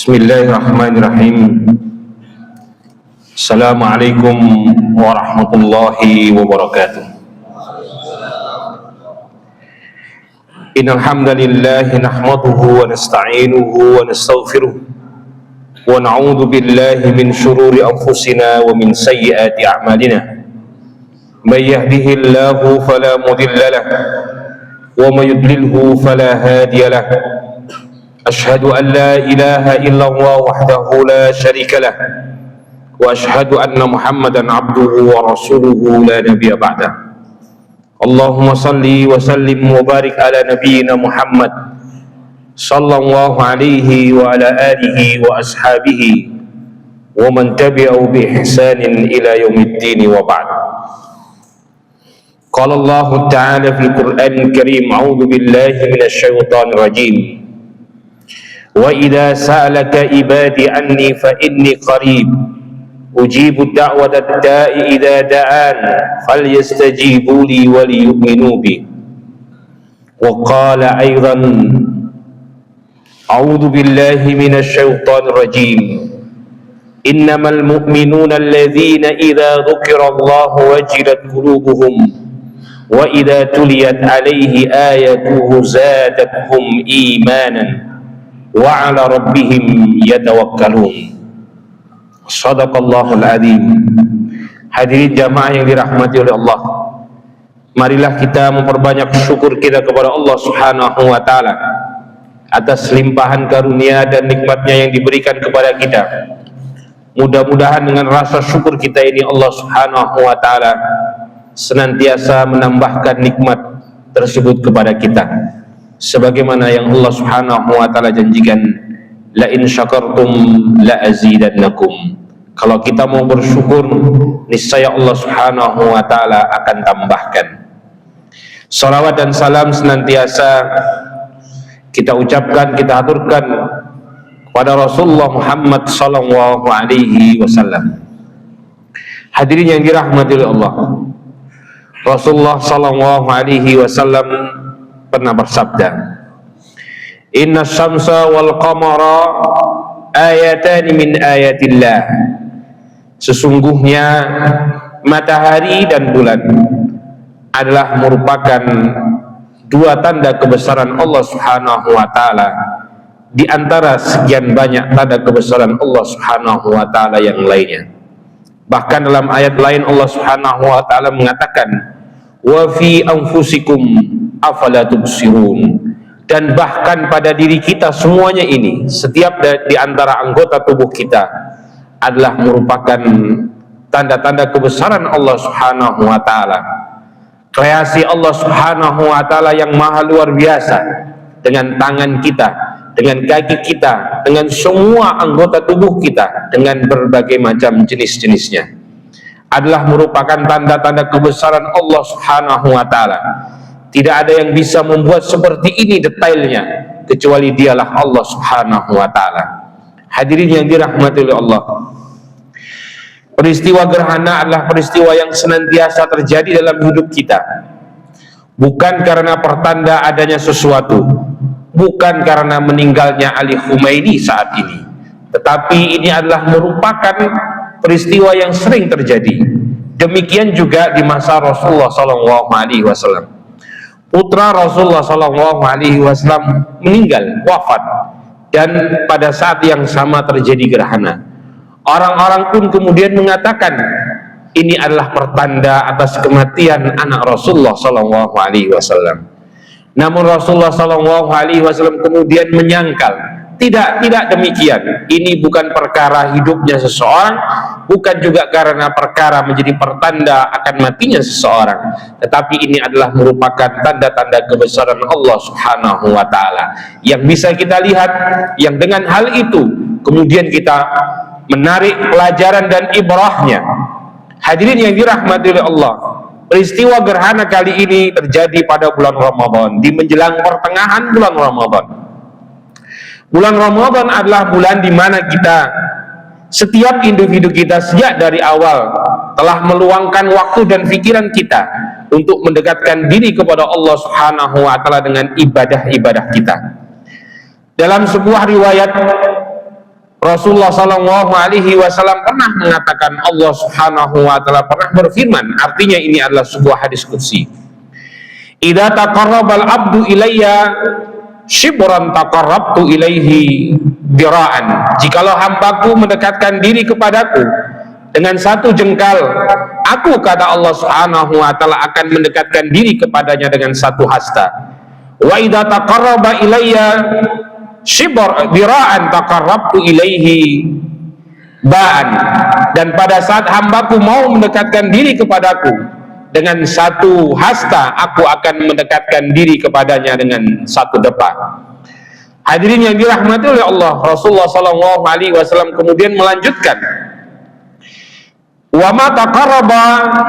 Bismillahirrahmanirrahim. Assalamualaikum warahmatullahi wabarakatuh. Innal hamdalillah nahmaduhu wa nasta'inuhu wa nastaghfiruh wa na'udzu billahi min shururi anfusina wa min sayyiati a'malina. May yahdihillahu fala mudilla lahu wa may yudlilhu fala hadiya lahu. أشهد أن لا إله إلا الله وحده لا شريك له وأشهد أن محمدا عبده ورسوله لا نبي بعده. اللهم صل وسلم وبارك على نبينا محمد صلى الله عليه وعلى آله وأصحابه ومن تبعه بإحسان إلى يوم الدين وبعد. قال الله تعالى في القرآن الكريم: أعوذ بالله من الشيطان الرجيم. وَإِذَا سَأَلَكَ عِبَادِي عَنِّي فَإِنِّي قَرِيبٌ أُجِيبُ دَعْوَةَ الدَّاعِ إِذَا دَعَانِ فَلْيَسْتَجِيبُوا لِي وَلْيُؤْمِنُوا بِي. وَقَالَ أَيْضًا: أعوذ بالله من الشيطان الرجيم. إنما المؤمنون الذين إذا ذكر الله وجلت قلوبهم وإذا تليت عليه آياته زادتهم إيمانا wa ala rabbihim yatawakkalun. Shadaqallahul adzim. Hadirin jamaah yang dirahmati oleh Allah, marilah kita memperbanyak syukur kita kepada Allah Subhanahu wa taala atas limpahan karunia dan nikmatnya yang diberikan kepada kita. Mudah-mudahan dengan rasa syukur kita ini Allah Subhanahu wa taala senantiasa menambahkan nikmat tersebut kepada kita, sebagaimana yang Allah Subhanahu wa taala janjikan, la in syakartum la azidannakum. Kalau kita mau bersyukur, niscaya Allah Subhanahu wa taala akan tambahkan. Salawat dan salam senantiasa kita ucapkan, kita aturkan kepada Rasulullah Muhammad sallallahu alaihi wasallam. Hadirin yang dirahmati oleh Allah, Rasulullah sallallahu alaihi wasallam pernah bersabda, inna syamsa wal qamara ayatan min ayatillah. Sesungguhnya matahari dan bulan adalah merupakan dua tanda kebesaran Allah Subhanahu wa taala di antara sekian banyak tanda kebesaran Allah Subhanahu wa taala yang lainnya. Bahkan dalam ayat lain Allah Subhanahu wa taala mengatakan, wa fi anfusikum afala tubsirun. Dan bahkan pada diri kita semuanya ini, setiap di antara anggota tubuh kita adalah merupakan tanda-tanda kebesaran Allah Subhanahu wa taala. Kreasi Allah Subhanahu wa taala yang maha luar biasa, dengan tangan kita, dengan kaki kita, dengan semua anggota tubuh kita, dengan berbagai macam jenis-jenisnya, adalah merupakan tanda-tanda kebesaran Allah Subhanahu wa taala. Tidak ada yang bisa membuat seperti ini detailnya kecuali dialah Allah Subhanahu wa taala. Hadirin yang dirahmati oleh Allah, peristiwa gerhana adalah peristiwa yang senantiasa terjadi dalam hidup kita, bukan karena pertanda adanya sesuatu, bukan karena meninggalnya Ali Khumaini saat ini, tetapi ini adalah merupakan peristiwa yang sering terjadi. Demikian juga di masa Rasulullah SAW. Putra Rasulullah SAW meninggal, wafat, dan pada saat yang sama terjadi gerhana. Orang-orang pun kemudian mengatakan ini adalah pertanda atas kematian anak Rasulullah SAW. Namun Rasulullah SAW kemudian menyangkal, tidak demikian. Ini bukan perkara hidupnya seseorang, bukan juga karena perkara menjadi pertanda akan matinya seseorang, tetapi ini adalah merupakan tanda-tanda kebesaran Allah Subhanahu wa taala yang bisa kita lihat, yang dengan hal itu kemudian kita menarik pelajaran dan ibrahnya. Hadirin yang dirahmati oleh Allah, peristiwa gerhana kali ini terjadi pada bulan Ramadan, di menjelang pertengahan bulan Ramadan. Bulan Ramadan adalah bulan di mana kita, setiap individu kita sejak dari awal telah meluangkan waktu dan pikiran kita untuk mendekatkan diri kepada Allah Subhanahu wa taala dengan ibadah-ibadah kita. Dalam sebuah riwayat Rasulullah Shallallahu Alaihi Wasallam pernah mengatakan, Allah Subhanahu Wa Taala pernah berfirman, artinya ini adalah sebuah hadis qudsi. Idza taqarrabal abdu ilayya shibran taqarrabtu ilaihi dira'an. Jikalau hambaku mendekatkan diri kepadaku dengan satu jengkal, aku, kata Allah Subhanahu Wa Taala, akan mendekatkan diri kepadanya dengan satu hasta. Wa idza taqarraba ilayya shibr dira'an taqarrabtu ilaihi ba'an. Dan pada saat hambaku mau mendekatkan diri kepadaku dengan satu hasta, aku akan mendekatkan diri kepadanya dengan satu depa. Hadirin yang dirahmati oleh Allah, Rasulullah Shallallahu Alaihi Wasallam kemudian melanjutkan, wa ma taqarraba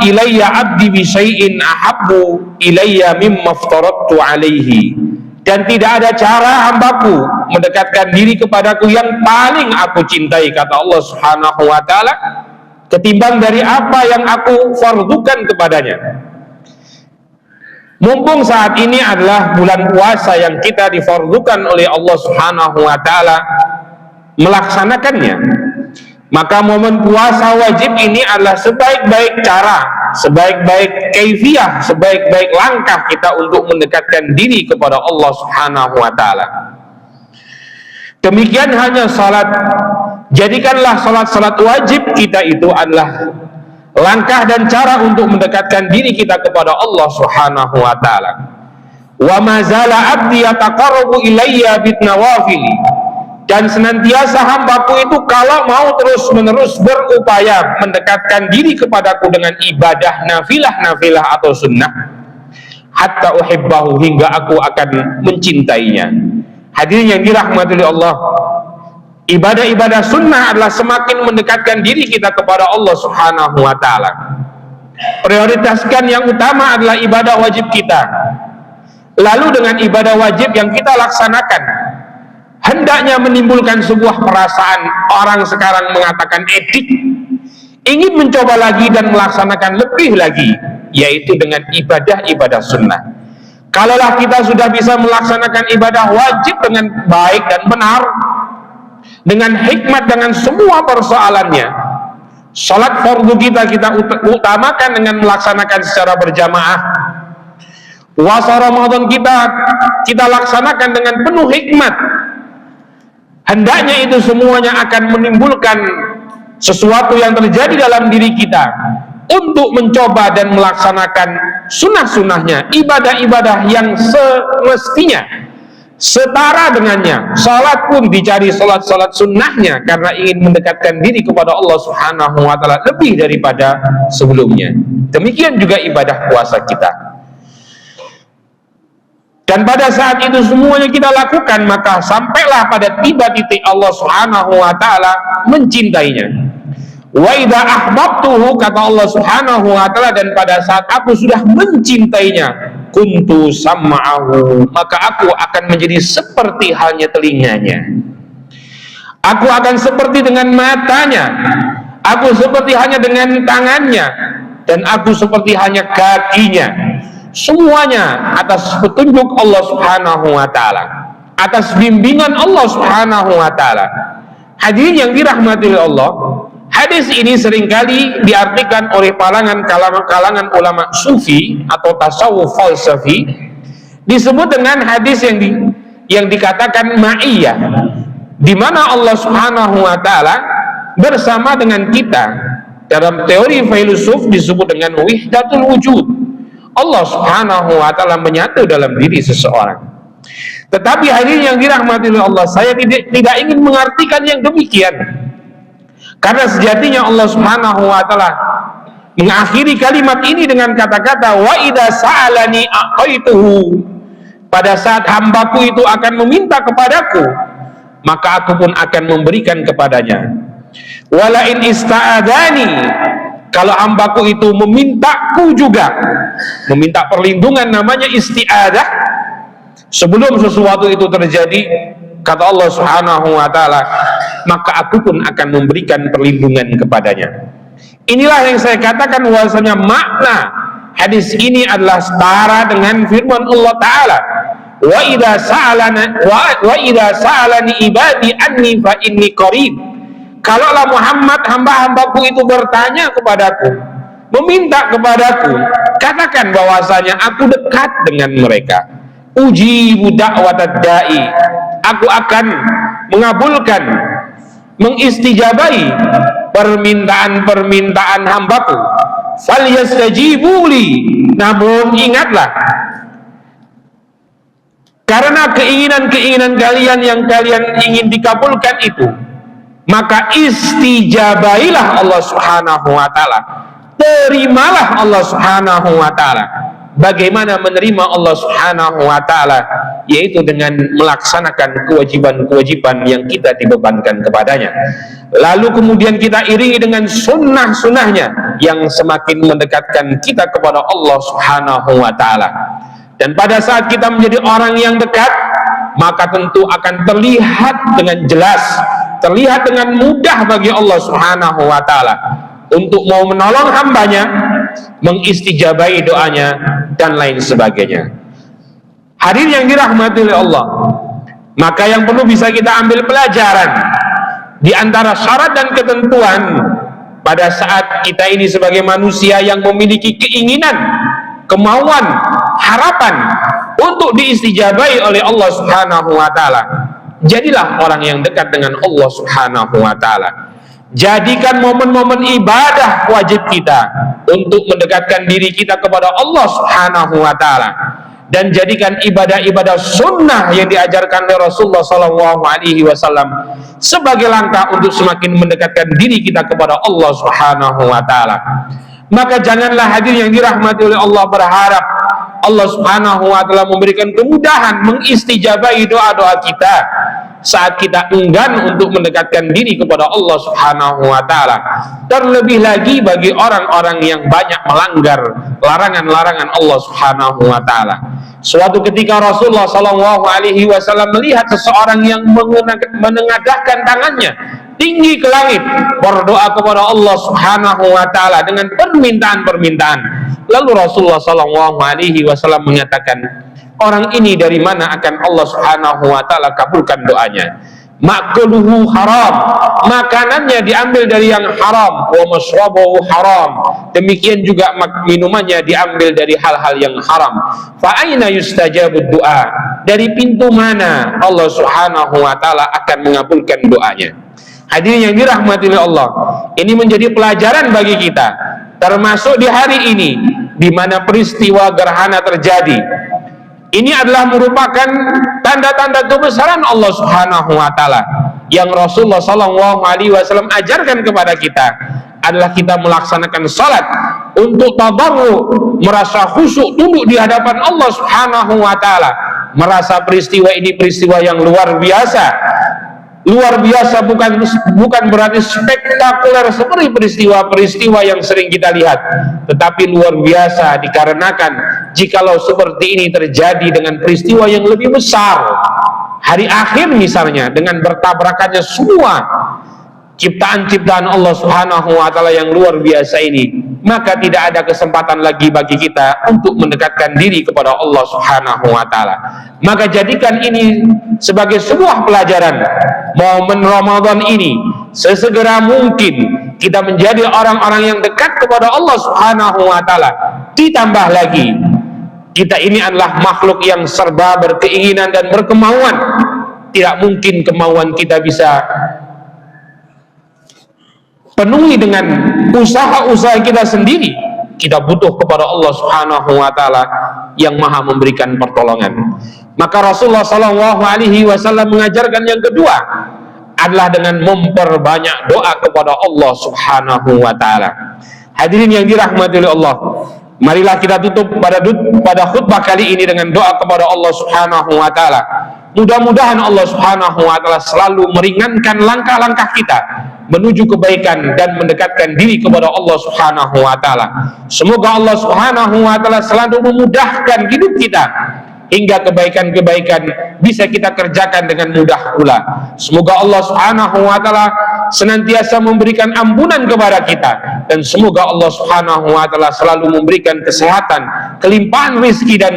ilayya abdi bi syai'in ahabbu ilayya mimma aftaradtu alaihi. Dan tidak ada cara hambaku mendekatkan diri kepadaku yang paling aku cintai, kata Allah Subhanahu Wa Taala, ketimbang dari apa yang aku fardukan kepadanya. Mumpung saat ini adalah bulan puasa yang kita difardukan oleh Allah Subhanahu Wa Taala melaksanakannya, maka momen puasa wajib ini adalah sebaik-baik cara, sebaik-baik kaifiyah, sebaik-baik langkah kita untuk mendekatkan diri kepada Allah Subhanahu Wa Taala. Demikian hanya salat. Jadikanlah salat-salat wajib kita itu adalah langkah dan cara untuk mendekatkan diri kita kepada Allah Subhanahu Wa Taala. Wa ma zala abdi yataqarrabu ilayya bitnawafili. Dan senantiasa hambaku itu kalau mau terus-menerus berupaya mendekatkan diri kepadaku dengan ibadah nafilah atau sunnah, hatta uhibbahu, hingga aku akan mencintainya. Hadirin yang dirahmati oleh Allah, ibadah-ibadah sunnah adalah semakin mendekatkan diri kita kepada Allah Subhanahu Wa Taala. Prioritaskan yang utama adalah ibadah wajib kita. Lalu dengan ibadah wajib yang kita laksanakan, hendaknya menimbulkan sebuah perasaan. Orang sekarang mengatakan edik, ingin mencoba lagi dan melaksanakan lebih lagi, yaitu dengan ibadah-ibadah sunnah. Kalaulah kita sudah bisa melaksanakan ibadah wajib dengan baik dan benar, dengan hikmat, dengan semua persoalannya, salat fardu kita utamakan dengan melaksanakan secara berjamaah, puasa Ramadan kita laksanakan dengan penuh hikmat, hendaknya itu semuanya akan menimbulkan sesuatu yang terjadi dalam diri kita untuk mencoba dan melaksanakan sunnah-sunnahnya, ibadah-ibadah yang semestinya setara dengannya. Salat pun dicari salat-salat sunnahnya karena ingin mendekatkan diri kepada Allah Subhanahu Wa Taala lebih daripada sebelumnya. Demikian juga ibadah puasa kita. Dan pada saat itu semuanya kita lakukan, maka sampailah pada tiba titik Allah Subhanahu Wa Taala mencintainya. Wa idza ahbabtuhu, kata Allah Subhanahu Wa Taala, dan pada saat aku sudah mencintainya, kuntu sam'ahu, maka aku akan menjadi seperti halnya telinganya, aku akan seperti dengan matanya, aku seperti hanya dengan tangannya, dan aku seperti hanya kakinya. Semuanya atas petunjuk Allah Subhanahu Wa Taala, atas bimbingan Allah Subhanahu Wa Taala. Hadirin yang dirahmati oleh Allah, hadis ini seringkali diartikan oleh kalangan ulama sufi atau tasawuf falsafi, disebut dengan hadis yang dikatakan ma'iyah, di mana Allah Subhanahu Wa Taala bersama dengan kita. Dalam teori filosof disebut dengan wihdatul wujud. Allah Subhanahu Wa Taala menyatu dalam diri seseorang. Tetapi hadirin yang dirahmati oleh Allah, saya tidak ingin mengartikan yang demikian, karena sejatinya Allah Subhanahu Wa Taala mengakhiri kalimat ini dengan kata-kata wa idza sa'alani a'taituhu. Pada saat hambaku itu akan meminta kepadaku, maka aku pun akan memberikan kepadanya. Wala in ista'adani, kalau hambaku itu memintaku juga, meminta perlindungan, namanya isti'adah. Sebelum sesuatu itu terjadi, kata Allah Subhanahu Wa Taala, maka aku pun akan memberikan perlindungan kepadanya. Inilah yang saya katakan bahwasanya makna hadis ini adalah setara dengan firman Allah Ta'ala, wa idza sa'alani ibadi anni fa inni qarib. Kalaulah Muhammad, hamba-hambaku itu bertanya kepadaku, meminta kepadaku, katakan bahwasanya aku dekat dengan mereka. Ujibu da'watad da'i, aku akan mengabulkan, mengistijabai permintaan-permintaan hambaku. Falyastajibuli, namun ingatlah, karena keinginan-keinginan kalian yang kalian ingin dikabulkan itu, maka istijabailah Allah Subhanahu wa ta'ala, terimalah Allah Subhanahu wa ta'ala. Bagaimana menerima Allah Subhanahu wa ta'ala? Yaitu dengan melaksanakan kewajiban-kewajiban yang kita dibebankan kepadanya, lalu kemudian kita iringi dengan sunnah-sunnahnya yang semakin mendekatkan kita kepada Allah Subhanahu wa ta'ala. Dan pada saat kita menjadi orang yang dekat, maka tentu akan terlihat dengan jelas, terlihat dengan mudah bagi Allah Subhanahu wa ta'ala untuk mau menolong hambanya, mengistijabai doanya, dan lain sebagainya. Hadirin yang dirahmati oleh Allah, maka yang perlu bisa kita ambil pelajaran di antara syarat dan ketentuan pada saat kita ini sebagai manusia yang memiliki keinginan, kemauan, harapan untuk diistijabai oleh Allah Subhanahu wa ta'ala, jadilah orang yang dekat dengan Allah Subhanahu wa ta'ala. Jadikan momen-momen ibadah wajib kita untuk mendekatkan diri kita kepada Allah Subhanahu wa ta'ala, dan jadikan ibadah-ibadah sunnah yang diajarkan oleh Rasulullah SAW sebagai langkah untuk semakin mendekatkan diri kita kepada Allah Subhanahu wa ta'ala. Maka janganlah hadirin yang dirahmati oleh Allah berharap Allah Subhanahu wa ta'ala memberikan kemudahan mengistijabai doa-doa kita saat kita enggan untuk mendekatkan diri kepada Allah Subhanahu wa ta'ala. Terlebih lagi bagi orang-orang yang banyak melanggar larangan-larangan Allah Subhanahu wa ta'ala. Suatu ketika Rasulullah SAW melihat seseorang yang menengadahkan tangannya tinggi ke langit berdoa kepada Allah Subhanahu wa ta'ala dengan permintaan-permintaan. Lalu Rasulullah SAW menyatakan, orang ini dari mana akan Allah Subhanahu wa ta'ala kabulkan doanya? Ma'kuluhu haram, makanannya diambil dari yang haram, wa mashrabuhu haram, demikian juga minumannya diambil dari hal-hal yang haram. Fa aina yustajabu du'a, dari pintu mana Allah Subhanahu wa ta'ala akan mengabulkan doanya? Hadirin yang dirahmati oleh Allah, ini menjadi pelajaran bagi kita, termasuk di hari ini di mana peristiwa gerhana terjadi. Ini adalah merupakan tanda-tanda kebesaran Allah Subhanahu wa ta'ala yang Rasulullah SAW ajarkan kepada kita, adalah kita melaksanakan salat untuk tadarru, merasa khusyuk tunduk di hadapan Allah Subhanahu wa ta'ala, merasa peristiwa ini peristiwa yang luar biasa. Luar biasa bukan berarti spektakuler seperti peristiwa-peristiwa yang sering kita lihat, tetapi luar biasa dikarenakan jikalau seperti ini terjadi dengan peristiwa yang lebih besar, hari akhir misalnya, dengan bertabrakannya semua ciptaan-ciptaan Allah Subhanahu wa ta'ala yang luar biasa ini, maka tidak ada kesempatan lagi bagi kita untuk mendekatkan diri kepada Allah Subhanahu wa ta'ala. Maka jadikan ini sebagai sebuah pelajaran, momen Ramadan ini sesegera mungkin kita menjadi orang-orang yang dekat kepada Allah Subhanahu wa ta'ala. Ditambah lagi, kita ini adalah makhluk yang serba berkeinginan dan berkemauan. Tidak mungkin kemauan kita bisa penuhi dengan usaha-usaha kita sendiri. Kita butuh kepada Allah Subhanahu wa ta'ala yang maha memberikan pertolongan. Maka Rasulullah SAW mengajarkan yang kedua adalah dengan memperbanyak doa kepada Allah Subhanahu wa ta'ala. Hadirin yang dirahmati oleh Allah, marilah kita tutup pada khutbah kali ini dengan doa kepada Allah Subhanahu wa ta'ala. Mudah-mudahan Allah Subhanahu wa ta'ala selalu meringankan langkah-langkah kita menuju kebaikan dan mendekatkan diri kepada Allah Subhanahu wa ta'ala. Semoga Allah Subhanahu wa ta'ala selalu memudahkan hidup kita hingga kebaikan-kebaikan bisa kita kerjakan dengan mudah pula. Semoga Allah Subhanahu wa ta'ala senantiasa memberikan ampunan kepada kita, dan semoga Allah Subhanahu wa ta'ala selalu memberikan kesehatan, kelimpahan rezeki dan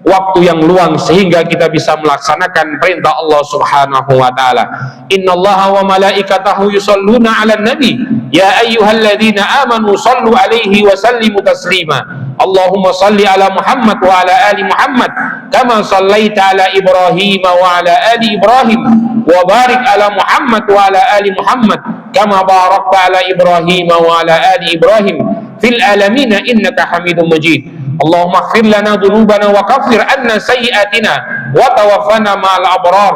waktu yang luang sehingga kita bisa melaksanakan perintah Allah Subhanahu wa taala. Innallaha wa malaikatahu yusholluna 'alan nabi ya ayyuhalladzina amanu shallu 'alaihi wa sallimu taslima. Allahumma shalli 'ala Muhammad wa 'ala ali Muhammad kama shallaita 'ala Ibrahim wa 'ala ali Ibrahim wa barik 'ala Muhammad wa 'ala ali Muhammad kama barakta 'ala Ibrahim wa 'ala ali Ibrahim fil alamin innaka Hamidum Majid. Allahumma ighfir lana dhunubana wa kaffir anna sayyi'atina wa tawaffana ma'al abrar.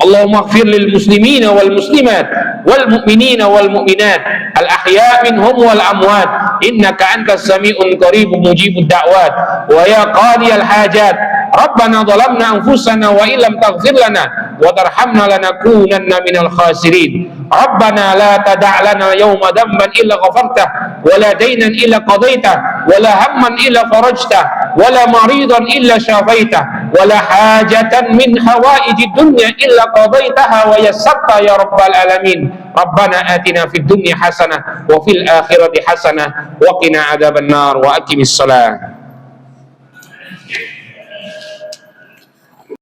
Allahumma ighfir lil muslimina wal muslimat wal mu'minina wal mu'minat al ahya' minhum wal amwat innaka antas sami'un qaribun mujibud da'wat wa ya qadiyal hajat. Rabbana dhalamna anfusana wa illam taghfir lana wa tarhamna lanakunanna minal khasirin. Rabbana la tada' lana yawma dhanban illa ghafartah wa la daynan illa qadaitah wa la hamman illa farajtah wa la maridan illa shafaitah wa la hajatan min hawaijid dunya illa qadaitaha wa yassarta ya rabbal alamin. Rabbana atina fid dunya hasanah wa fil akhirati hasanah wa qina adzaban nar wa aqimis salah.